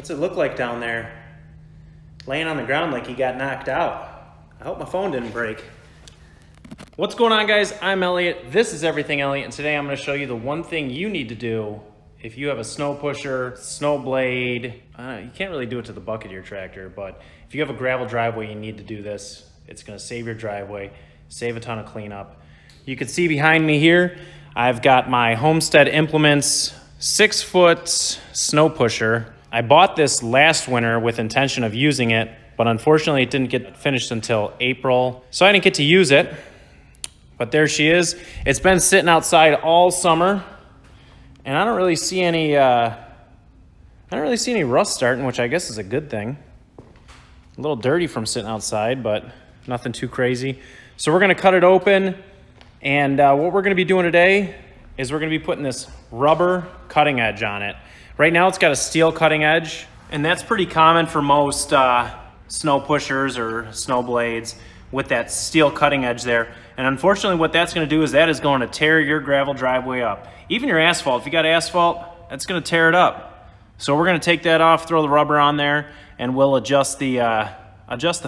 What's it look like down there? Laying on the ground like he got knocked out. I hope my phone didn't break. What's going on, guys? I'm Elliot. This is Everything Elliot, and today I'm going to show you the one thing you need to do if you have a snow pusher, snow blade. You can't really do it to the bucket of your tractor, but if you have a gravel driveway, you need to do this. It's going to save your driveway, save a ton of cleanup. You can see behind me here, I've got my Homestead Implements 6-foot snow pusher. I bought this last winter with intention of using it, but unfortunately it didn't get finished until April, so I didn't get to use it. But there she is. It's been sitting outside all summer, and I don't really see any rust starting, which I guess is a good thing. A little dirty from sitting outside, but nothing too crazy. So we're gonna cut it open, and what we're gonna be doing today is we're gonna be putting this rubber cutting edge on it. Right now it's got a steel cutting edge, and that's pretty common for most snow pushers or snow blades with that steel cutting edge there. And unfortunately what that's gonna do is that is going to tear your gravel driveway up. Even your asphalt, if you got asphalt, that's gonna tear it up. So we're gonna take that off, throw the rubber on there, and we'll adjust the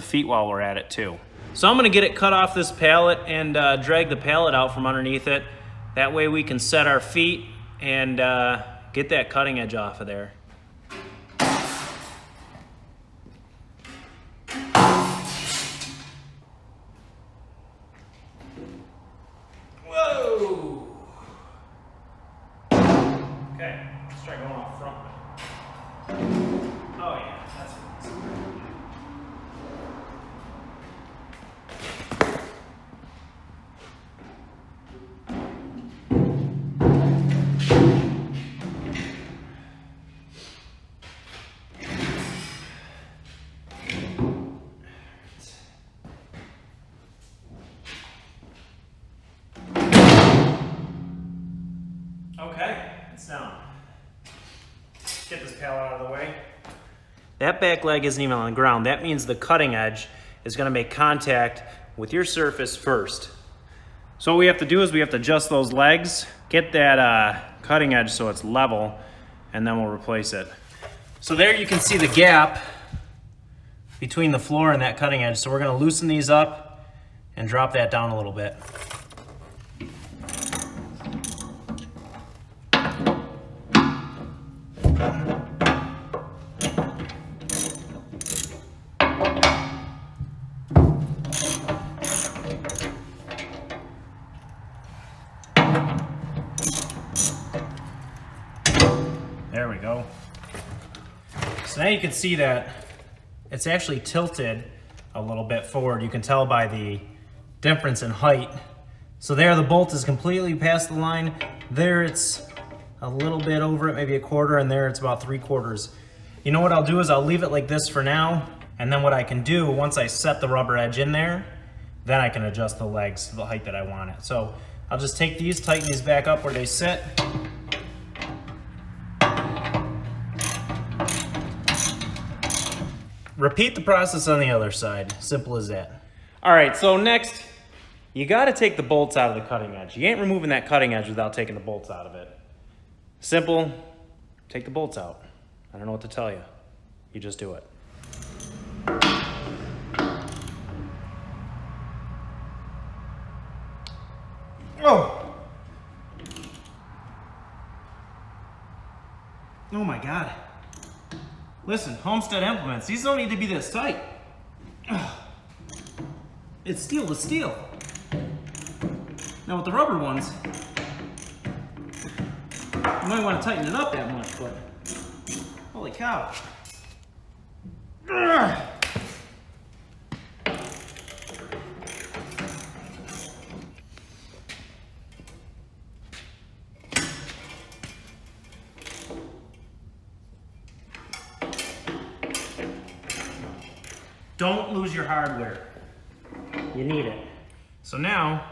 feet while we're at it too. So I'm gonna get it cut off this pallet and drag the pallet out from underneath it. That way we can set our feet and get that cutting edge off of there. Whoa! Okay, let's try going off front. Oh yeah, that's what it is. Okay, it's down. Get this pallet out of the way. That back leg isn't even on the ground. That means the cutting edge is gonna make contact with your surface first. So what we have to do is we have to adjust those legs, get that cutting edge so it's level, and then we'll replace it. So there you can see the gap between the floor and that cutting edge. So we're gonna loosen these up and drop that down a little bit. There we go. So now you can see that it's actually tilted a little bit forward. You can tell by the difference in height. So there the bolt is completely past the line. There it's a little bit over it, maybe a quarter, and there it's about 3/4. You know what I'll do is I'll leave it like this for now, and then what I can do, once I set the rubber edge in there, then I can adjust the legs to the height that I want it. So I'll just take these, tighten these back up where they sit. Repeat the process on the other side. Simple as that. All right, so next, you gotta take the bolts out of the cutting edge. You ain't removing that cutting edge without taking the bolts out of it. Simple, take the bolts out. I don't know what to tell you. You just do it. Oh! Oh my God. Listen, Homestead Implements, these don't need to be this tight. It's steel to steel. Now with the rubber ones, you might want to tighten it up that much, but holy cow. Don't lose your hardware. You need it. So now,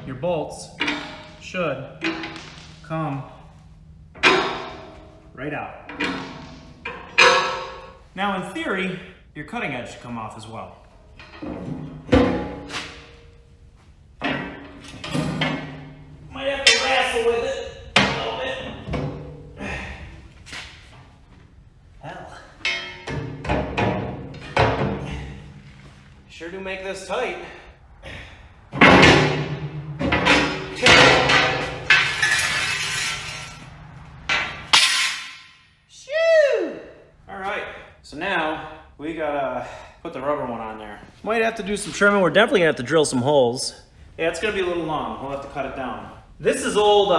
your bolts should come right out. Now in theory, your cutting edge should come off as well. Might have to wrestle with it a little bit. make this tight. Shoo! All right, so now we gotta put the rubber one on there. Might have to do some trimming. We're definitely gonna have to drill some holes. Yeah, it's gonna be a little long. We'll have to cut it down. This is old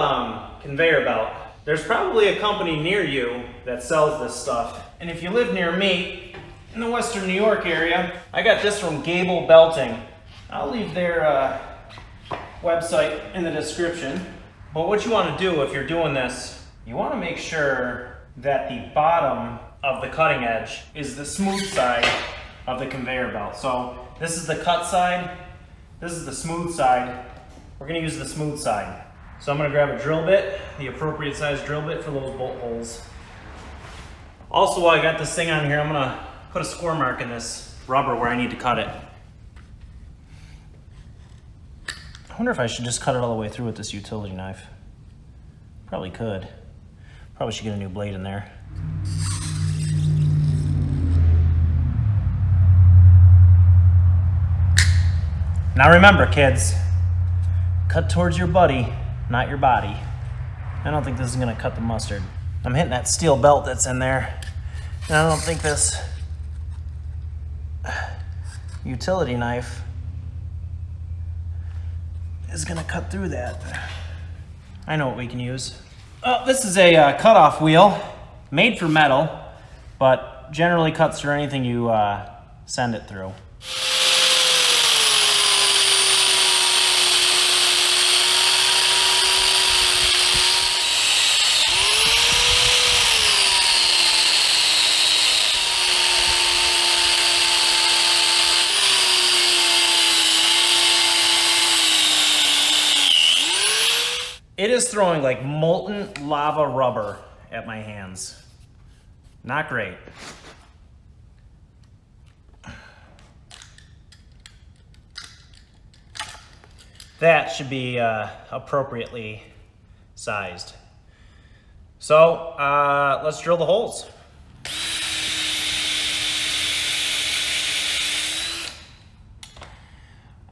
conveyor belt. There's probably a company near you that sells this stuff. And if you live near me, in the Western New York area, I got this from Gable Belting. I'll leave their website in the description. But what you want to do if you're doing this, you want to make sure that the bottom of the cutting edge is the smooth side of the conveyor belt. So this is the cut side, this is the smooth side. We're going to use the smooth side. So I'm going to grab a drill bit, the appropriate size drill bit for those bolt holes. Also, while I got this thing on here, I'm going to put a score mark in this rubber where I need to cut it. I wonder if I should just cut it all the way through with this utility knife. Probably could. Probably should get a new blade in there. Now remember, kids, cut towards your buddy, not your body. I don't think this is gonna cut the mustard. I'm hitting that steel belt that's in there, and I don't think this utility knife is gonna cut through that. I know what we can use. Oh, this is a cutoff wheel, made for metal, but generally cuts through anything you send it through. It is throwing like molten lava rubber at my hands. Not great. That should be appropriately sized. So let's drill the holes.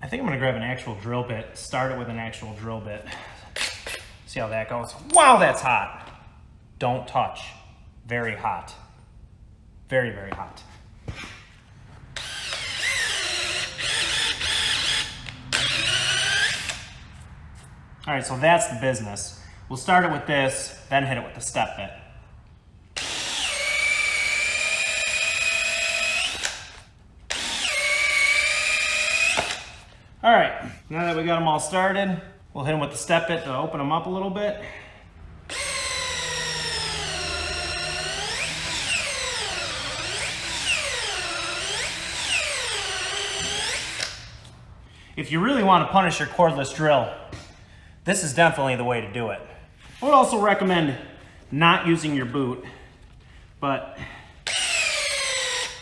I think I'm gonna grab an actual drill bit, start it with an actual drill bit. See how that goes. Wow, that's hot. Don't touch. Very hot. Very, very hot. All right, so that's the business. We'll start it with this, then hit it with the step bit. All right, now that we got them all started, we'll hit them with the step bit to open them up a little bit. If you really want to punish your cordless drill, this is definitely the way to do it. I would also recommend not using your boot, but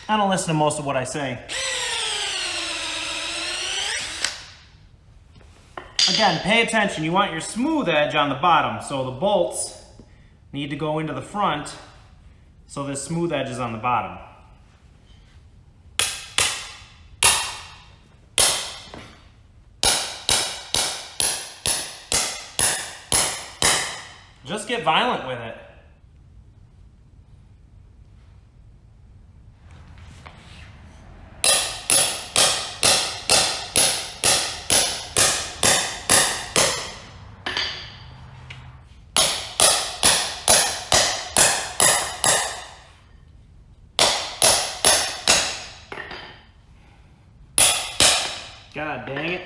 I don't listen to most of what I say. Again, pay attention. You want your smooth edge on the bottom, so the bolts need to go into the front, so this smooth edge is on the bottom. Just get violent with it. God dang it.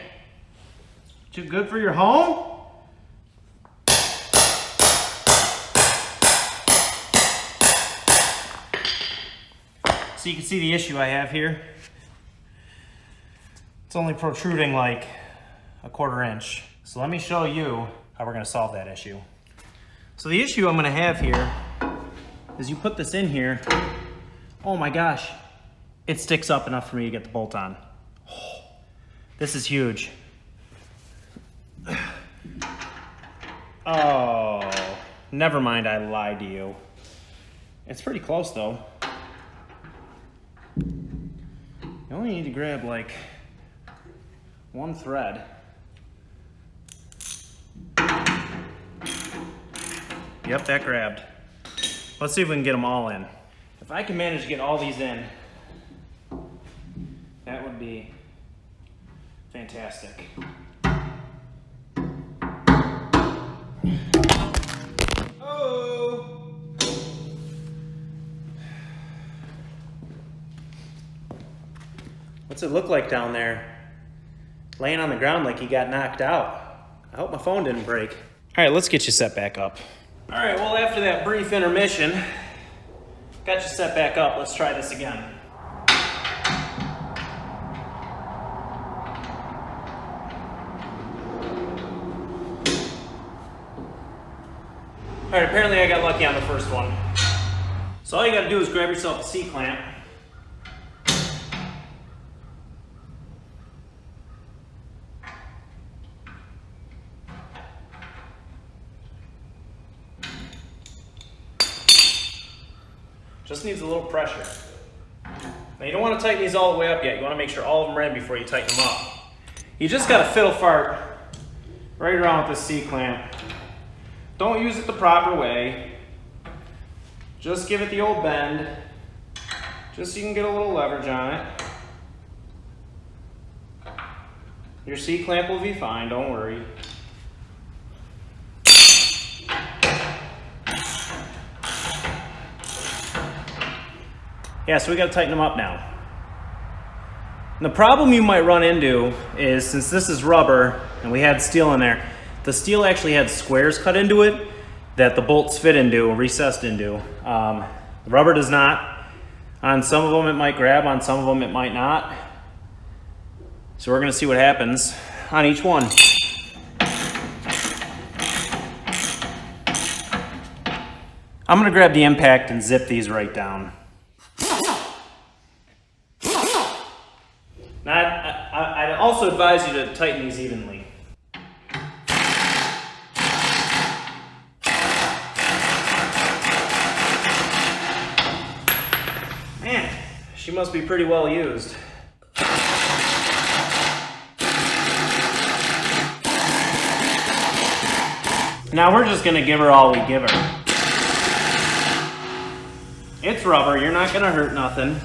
Too good for your home? So you can see the issue I have here. It's only protruding like a 1/4 inch. So let me show you how we're gonna solve that issue. So the issue I'm gonna have here is you put this in here, oh my gosh, it sticks up enough for me to get the bolt on. This is huge. Oh, never mind, I lied to you. It's pretty close though. You only need to grab like one thread. Yep, that grabbed. Let's see if we can get them all in. If I can manage to get all these in, that would be fantastic. Oh! What's it look like down there? Laying on the ground like you got knocked out. I hope my phone didn't break. All right, let's get you set back up. All right, well, after that brief intermission, got you set back up. Let's try this again. All right, apparently I got lucky on the first one. So all you gotta do is grab yourself a C-clamp. Just needs a little pressure. Now you don't want to tighten these all the way up yet. You want to make sure all of them are in before you tighten them up. You just got to fiddle fart right around with this C-clamp. Don't use it the proper way. Just give it the old bend, just so you can get a little leverage on it. Your C-clamp will be fine, don't worry. Yeah, so we gotta tighten them up now. And the problem you might run into is, since this is rubber and we had steel in there, the steel actually had squares cut into it that the bolts fit into and recessed into. The rubber does not. On some of them it might grab, on some of them it might not. So we're gonna see what happens on each one. I'm gonna grab the impact and zip these right down. Now, I'd also advise you to tighten these evenly. Man, she must be pretty well used. Now we're just gonna give her all we give her. It's rubber, you're not gonna hurt nothing.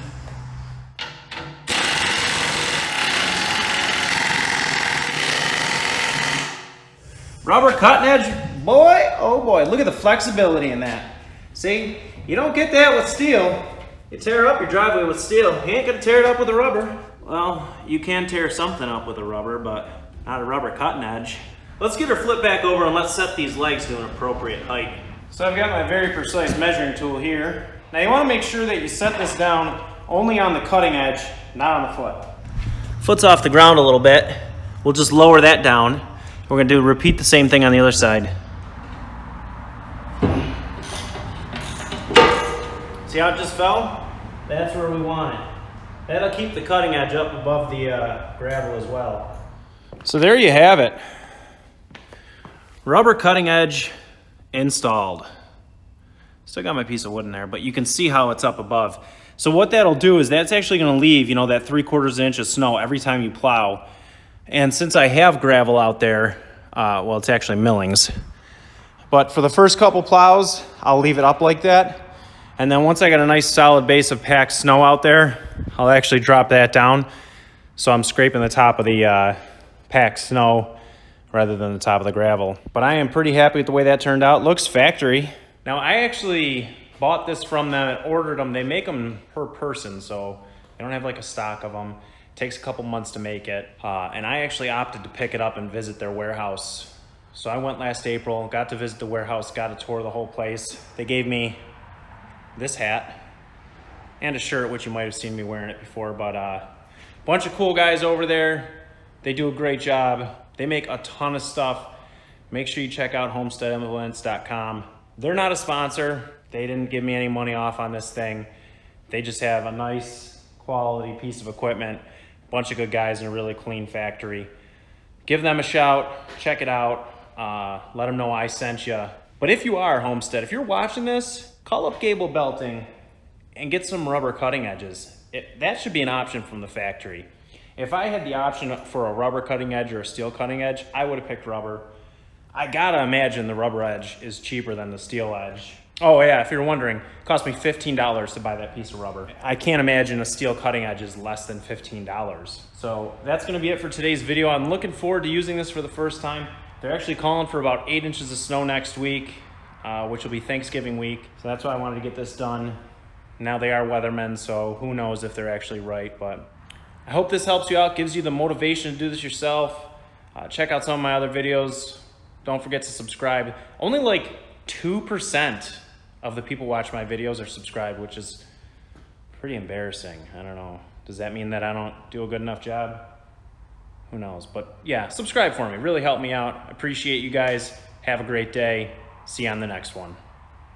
Rubber cutting edge, boy, oh boy, look at the flexibility in that. See, you don't get that with steel. You tear up your driveway with steel, you ain't gonna tear it up with a rubber. Well, you can tear something up with a rubber, but not a rubber cutting edge. Let's get her flipped back over and let's set these legs to an appropriate height. So I've got my very precise measuring tool here. Now you wanna make sure that you set this down only on the cutting edge, not on the foot. Foot's off the ground a little bit. We'll just lower that down. We're gonna repeat the same thing on the other side. See how it just fell? That's where we want it. That'll keep the cutting edge up above the gravel as well. So there you have it. Rubber cutting edge installed. Still got my piece of wood in there, but you can see how it's up above. So what that'll do is that's actually gonna leave, you know, that 3/4 inch of snow every time you plow. And since I have gravel out there, well, it's actually millings. But for the first couple plows, I'll leave it up like that. And then once I got a nice solid base of packed snow out there, I'll actually drop that down. So I'm scraping the top of the packed snow rather than the top of the gravel. But I am pretty happy with the way that turned out. Looks factory. Now I actually bought this from them and ordered them. They make them per person, so they don't have like a stock of them. Takes a couple months to make it. And I actually opted to pick it up and visit their warehouse. So I went last April, got to visit the warehouse, got a tour of the whole place. They gave me this hat and a shirt, which you might have seen me wearing it before, but bunch of cool guys over there. They do a great job. They make a ton of stuff. Make sure you check out homesteadimplements.com. They're not a sponsor. They didn't give me any money off on this thing. They just have a nice quality piece of equipment. Bunch of good guys in a really clean factory. Give them a shout, check it out, let them know I sent you. But if you are Homestead, if you're watching this, call up Gable Belting and get some rubber cutting edges. That should be an option from the factory. If I had the option for a rubber cutting edge or a steel cutting edge, I would have picked rubber. I gotta imagine the rubber edge is cheaper than the steel edge. Oh yeah, if you're wondering, it cost me $15 to buy that piece of rubber. I can't imagine a steel cutting edge is less than $15. So that's gonna be it for today's video. I'm looking forward to using this for the first time. They're actually calling for about 8 inches of snow next week, which will be Thanksgiving week. So that's why I wanted to get this done. Now they are weathermen, so who knows if they're actually right, but I hope this helps you out, gives you the motivation to do this yourself. Check out some of my other videos. Don't forget to subscribe. Only like 2% of the people watch my videos are subscribed, which is pretty embarrassing. I don't know. Does that mean that I don't do a good enough job? Who knows? But yeah, subscribe for me. Really help me out. I appreciate you guys. Have a great day. See you on the next one.